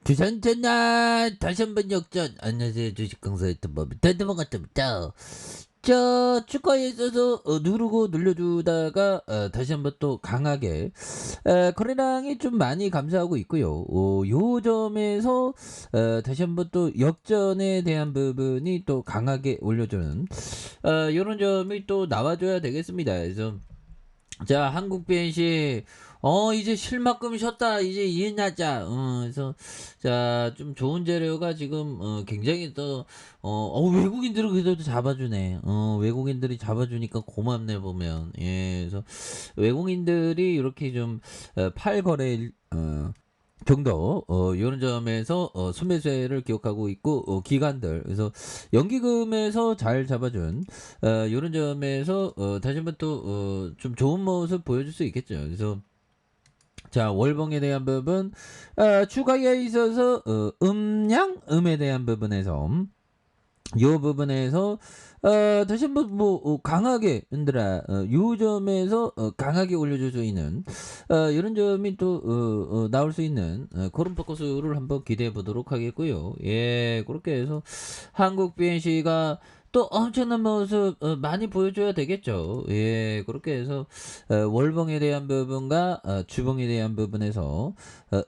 주산전날 다시 한번 역전. 안녕하세요, 주식 강사 유튜버 대대방가입니다. 주가에 있어서 누르고 눌려주다가 다시 한번 또 강하게 거래량이 좀 많이 감소하고 있고요. 요 점에서 다시 한번 또 역전에 대한 부분이 또 강하게 올려주는 요런 점이 또 나와줘야 되겠습니다. 그래서 자, 한국 BNC, 이제 쉴 만큼 쉬었다. 이제 이해하자. 그래서, 자, 좀 좋은 재료가 지금, 굉장히 또, 외국인들은 그래도 잡아주네. 외국인들이 잡아주니까 고맙네, 보면. 예, 그래서, 외국인들이 이렇게 좀, 팔거래, 정도 이런 점에서 순매수를 기록하고 있고 기관들 그래서 연기금에서 잘 잡아준 이런 점에서 다시 한번 또 좀 좋은 모습 보여줄 수 있겠죠. 그래서 자 월봉에 대한 부분 추가에 있어서 음양음에 대한 부분에서 이 부분에서 다시 한번 뭐 강하게 흔들어 요 점에서 강하게 올려줄 수 있는 이런 점이 또 나올 수 있는 그런 포커스를 한번 기대해 보도록 하겠고요. 예, 그렇게 해서 한국 BNC가 또 엄청난 모습 많이 보여줘야 되겠죠. 예, 그렇게 해서 월봉에 대한 부분과 주봉에 대한 부분에서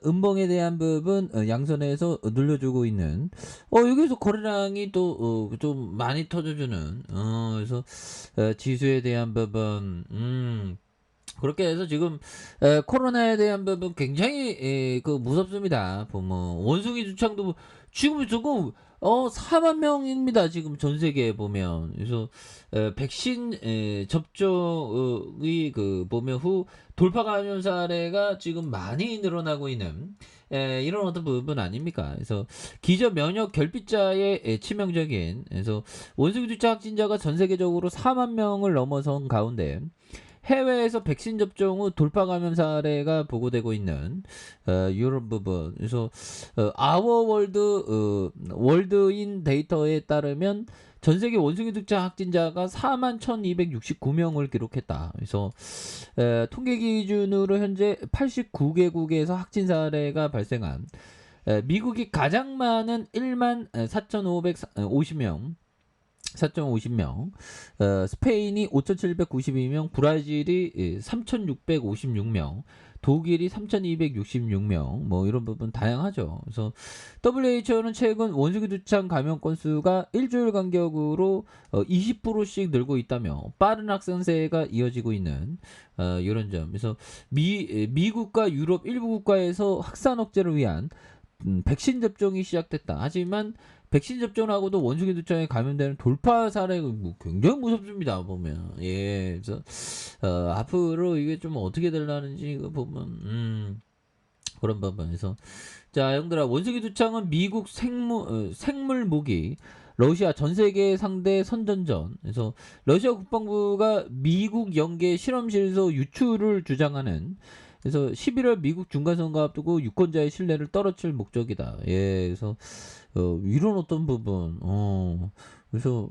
음봉에 대한 부분 양선에서 눌려주고 있는 여기서 거래량이 또 좀 많이 터져주는 그래서 지수에 대한 부분 그렇게 해서 지금 코로나에 대한 부분 굉장히 그 무섭습니다. 보면 원숭이 주창도 지금 조금 4만 명입니다. 지금 전 세계에 보면 그래서 백신 접종이 그 보면 후 돌파 감염 사례가 지금 많이 늘어나고 있는 이런 어떤 부분 아닙니까? 그래서 기저 면역 결핍자의 치명적인 그래서 원숭이 주차 확진자가 전 세계적으로 4만 명을 넘어선 가운데 해외에서 백신 접종 후 돌파 감염 사례가 보고되고 있는 이런 부분. 그래서 아워월드 월드인 데이터에 따르면 전 세계 원숭이 독자 확진자가 4만 1,269명을 기록했다. 그래서 통계 기준으로 현재 89개국에서 확진 사례가 발생한 미국이 가장 많은 1만 4,550명 4.50명, 스페인이 5,792명, 브라질이 3,656명, 독일이 3,266명, 뭐 이런 부분 다양하죠. 그래서 WHO는 최근 원숭이 두창 감염 건수가 일주일 간격으로 20%씩 늘고 있다며 빠른 확산세가 이어지고 있는 이런 점. 그래서 미국과 유럽 일부 국가에서 확산 억제를 위한 백신 접종이 시작됐다. 하지만 백신 접종하고도 원숭이 두창에 감염되는 돌파 사례가 뭐 굉장히 무섭습니다. 보면 예, 그래서 앞으로 이게 좀 어떻게 되려는지 이거 보면 그런 부분에서 자 형들아 원숭이 두창은 미국 생물 무기 러시아 전 세계 상대 선전전 그래서 러시아 국방부가 미국 영계 실험실에서 유출을 주장하는 그래서 11월 미국 중간선거 앞두고 유권자의 신뢰를 떨어뜨릴 목적이다. 예, 그래서 이런 어떤 부분, 그래서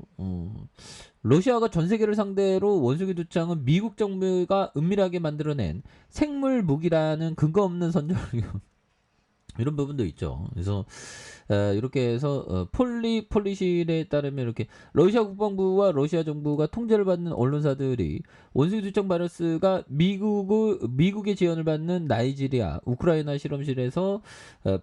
러시아가 전 세계를 상대로 원숭이 두창은 미국 정부가 은밀하게 만들어낸 생물 무기라는 근거 없는 선전 이런 부분도 있죠. 그래서 이렇게 해서 폴리실에 따르면 이렇게 러시아 국방부와 러시아 정부가 통제를 받는 언론사들이 원숭이 두청 바이러스가 미국의 지원을 받는 나이지리아, 우크라이나 실험실에서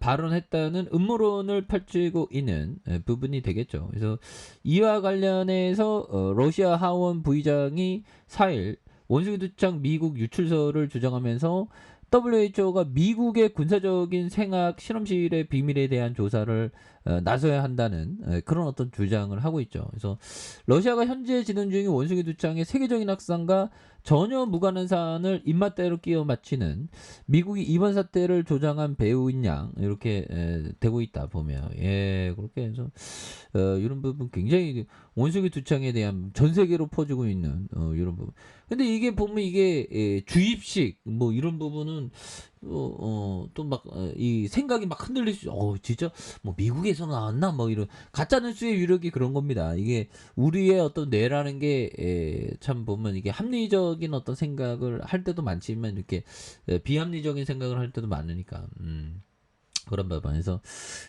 발언했다는 음모론을 펼치고 있는 부분이 되겠죠. 그래서 이와 관련해서 러시아 하원 부의장이 4일 원숭이 두창 미국 유출설을 주장하면서 WHO가 미국의 군사적인 생학 실험실의 비밀에 대한 조사를 나서야 한다는 그런 어떤 주장을 하고 있죠. 그래서 러시아가 현재 진행 중인 원숭이 두창의 세계적인 확산과 전혀 무관한 사안을 입맛대로 끼워 맞히는 미국이 이번 사태를 조장한 배우인 양 이렇게 되고 있다 보면 예 그렇게 해서 이런 부분 굉장히 원숭이 두창에 대한 전 세계로 퍼지고 있는 이런 부분. 근데 이게 보면 이게 주입식 뭐 이런 부분은 또 막 이 생각이 막 흔들릴 수. 진짜 뭐 미국에서 나왔나 뭐 이런 가짜 뉴스의 유력이 그런 겁니다. 이게 우리의 어떤 뇌라는 게 참 보면 이게 합리적인 어떤 생각을 할 때도 많지만 이렇게 비합리적인 생각을 할 때도 많으니까. 그런 부분에서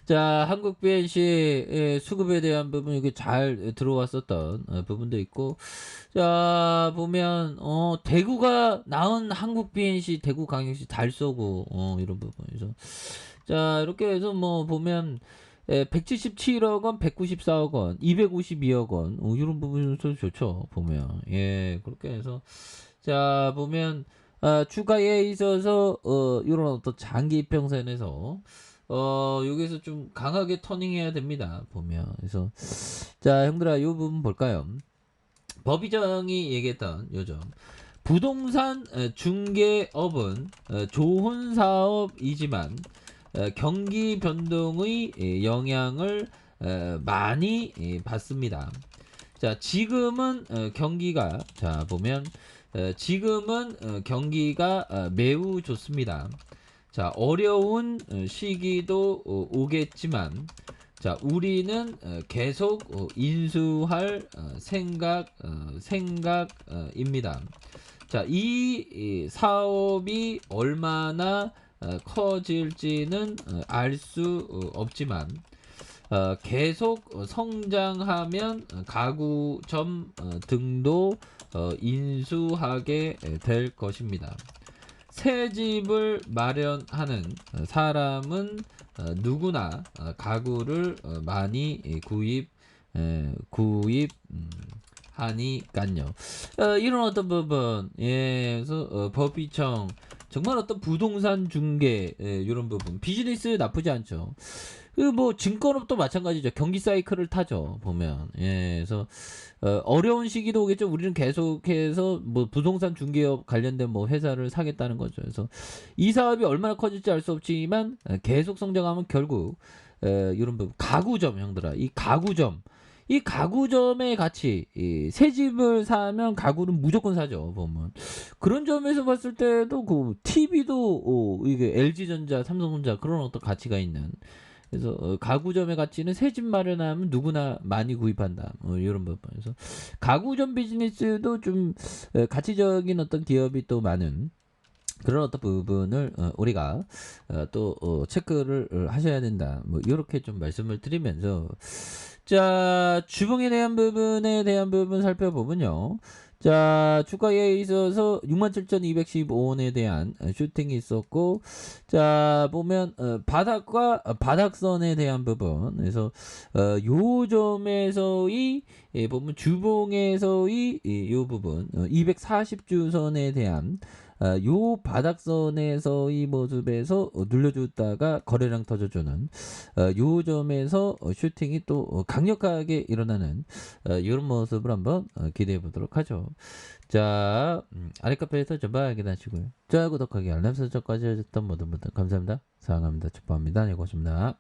자 한국 BNC의 수급에 대한 부분 이게 잘 들어왔었던 부분도 있고 자 보면 대구가 낳은 한국 BNC 대구광역시 달서구 이런 부분에서 자 이렇게 해서 뭐 보면 177억 원, 194억 원, 252억 원 이런 부분도 좋죠 보면 예 그렇게 해서 자 보면 추가에 있어서 이런 어떤 장기 이평선에서 여기서 좀 강하게 터닝해야 됩니다 보면 그래서 자 형들아 요 부분 볼까요? 법이정이 얘기했던 요점 부동산 중개업은 좋은 사업이지만 경기 변동의 영향을 많이 받습니다. 자 지금은 경기가 자 보면 지금은 경기가 매우 좋습니다. 자 어려운 시기도 오겠지만 자 우리는 계속 인수할 생각입니다. 자 이 사업이 얼마나 커질지는 알 수 없지만 계속 성장하면 가구점 등도 인수하게 될 것입니다. 새 집을 마련하는 사람은 누구나 가구를 많이 구입하니깐요. 이런 어떤 부분, 예, 그래서 법이청 정말 어떤 부동산 중개 이런 부분 비즈니스 나쁘지 않죠. 그 뭐 증권업도 마찬가지죠. 경기 사이클을 타죠. 보면 그래서 어려운 시기도 오겠죠. 우리는 계속해서 뭐 부동산 중개업 관련된 뭐 회사를 사겠다는 거죠. 그래서 이 사업이 얼마나 커질지 알 수 없지만 계속 성장하면 결국 이런 부분 가구점 형들아 이 가구점의 가치 새 집을 사면 가구는 무조건 사죠 보면 그런 점에서 봤을 때도 그 TV도 이게 LG전자 삼성전자 그런 어떤 가치가 있는 그래서 가구점의 가치는 새 집 마련하면 누구나 많이 구입한다. 이런 부분에서 가구점 비즈니스도 좀 가치적인 어떤 기업이 또 많은 그런 어떤 부분을 우리가 또 체크를 하셔야 된다. 뭐 이렇게 좀 말씀을 드리면서 자 주봉에 대한 부분 살펴보면요. 자 주가에 있어서 67,215원에 대한 슈팅이 있었고 자 보면 바닥과 바닥선에 대한 부분 그래서 요 점에서의 보면 주봉에서의 요 부분 240주선에 대한 요 바닥선에서의 모습에서 눌려줬다가 거래량 터져주는 요 점에서 슈팅이 또 강력하게 일어나는 이런 모습을 한번 기대해 보도록 하죠. 자 아랫카페에서 전방 확인하시고요. 좋아요 구독하기 알람 설정까지 해줬던 모든 분들 감사합니다. 사랑합니다. 축복합니다. 안녕히 계십니다.